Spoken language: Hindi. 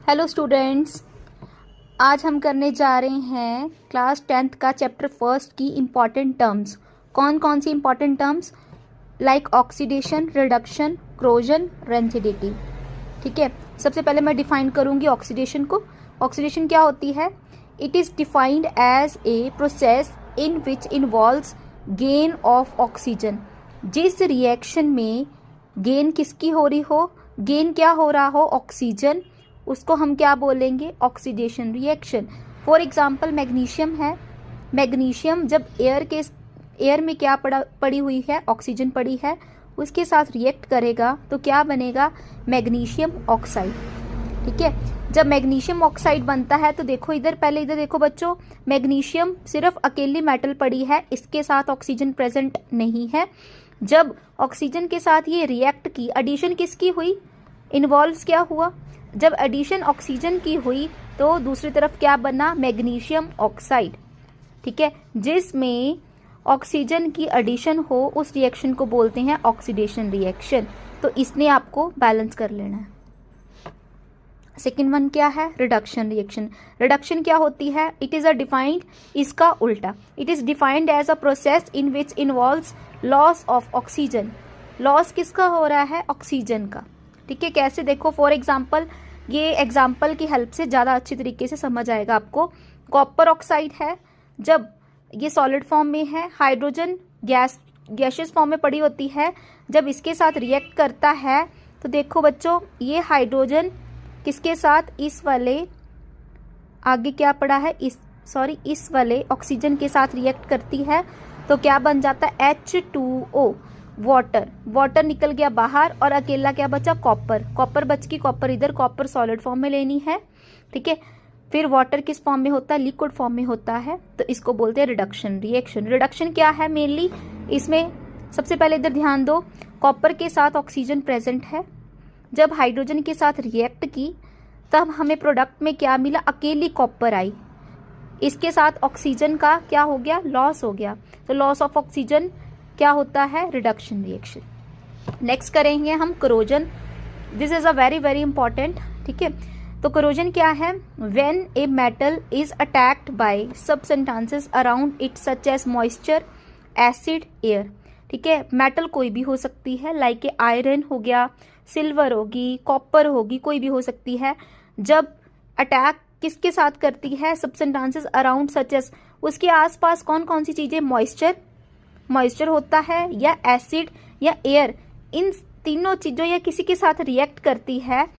हेलो स्टूडेंट्स, आज हम करने जा रहे हैं क्लास 10th का चैप्टर फर्स्ट की इम्पॉर्टेंट टर्म्स। कौन कौन सी important terms? Like oxidation, reduction, corrosion, rancidity. ठीक है, सबसे पहले मैं डिफाइन करूंगी ऑक्सीडेशन को। ऑक्सीडेशन क्या होती है? It is defined as a process in which involves gain of oxygen. जिस रिएक्शन में गेन किसकी हो रही हो, गेन क्या हो रहा हो, ऑक्सीजन, उसको हम क्या बोलेंगे? Oxidation reaction. For example magnesium है। मैग्नीशियम जब एयर में क्या पड़ी हुई है, ऑक्सीजन पड़ी है, उसके साथ रिएक्ट करेगा तो क्या बनेगा? Magnesium oxide. ठीक है, जब मैग्नीशियम ऑक्साइड बनता है तो देखो इधर, पहले इधर देखो बच्चों, मैग्नीशियम सिर्फ अकेली मेटल पड़ी है, इसके साथ ऑक्सीजन प्रेजेंट नहीं है। जब ऑक्सीजन के साथ ये रिएक्ट की, एडिशन किसकी हुई? इन्वॉल्व्स क्या हुआ? जब एडिशन ऑक्सीजन की हुई तो दूसरी तरफ क्या बना? Magnesium oxide. ठीक है, जिसमें ऑक्सीजन की एडिशन हो उस रिएक्शन को बोलते हैं ऑक्सीडेशन रिएक्शन। तो इसने आपको बैलेंस कर लेना है। सेकेंड वन क्या है? Reduction reaction. रिडक्शन क्या होती है? इट इज अ डिफाइंड, इसका उल्टा, it is defined as a process in which involves loss of oxygen. Loss किसका हो रहा है? ऑक्सीजन का। ठीक है, कैसे? देखो फॉर एग्जाम्पल, ये एग्जाम्पल की हेल्प से ज़्यादा अच्छी तरीके से समझ आएगा आपको। कॉपर ऑक्साइड है, जब ये सॉलिड फॉर्म में है, हाइड्रोजन गैसियस फॉर्म में पड़ी होती है, जब इसके साथ रिएक्ट करता है तो देखो बच्चों, ये हाइड्रोजन किसके साथ? इस वाले, आगे क्या पड़ा है, इस वाले ऑक्सीजन के साथ रिएक्ट करती है तो क्या बन जाता है? H2O, वाटर निकल गया बाहर और अकेला क्या बचा? कॉपर बच की, कॉपर इधर, कॉपर सॉलिड फॉर्म में लेनी है। ठीक है, फिर वाटर किस फॉर्म में होता है? लिक्विड फॉर्म में होता है, तो इसको बोलते हैं रिडक्शन रिएक्शन। रिडक्शन क्या है मेनली? इसमें सबसे पहले इधर ध्यान दो, कॉपर के साथ ऑक्सीजन प्रेजेंट है, जब हाइड्रोजन के साथ रिएक्ट की तब हमें प्रोडक्ट में क्या मिला? अकेली कॉपर आई, इसके साथ ऑक्सीजन का क्या हो गया? लॉस हो गया। तो लॉस ऑफ ऑक्सीजन क्या होता है? Reduction reaction. नेक्स्ट करेंगे हम corrosion. This is a very very important. ठीक है, तो करोजन क्या है? When a metal is attacked by substances around it such as moisture, acid, air. ठीक है, मेटल कोई भी हो सकती है, लाइक ए आयरन हो गया, सिल्वर होगी, कॉपर होगी, कोई भी हो सकती है। जब अटैक किसके साथ करती है? सबस्टेंसेस अराउंड सच एज, उसके आसपास कौन कौन सी चीजें? मॉइस्चर होता है, या एसिड, या एयर, इन तीनों चीजों या किसी के साथ रिएक्ट करती है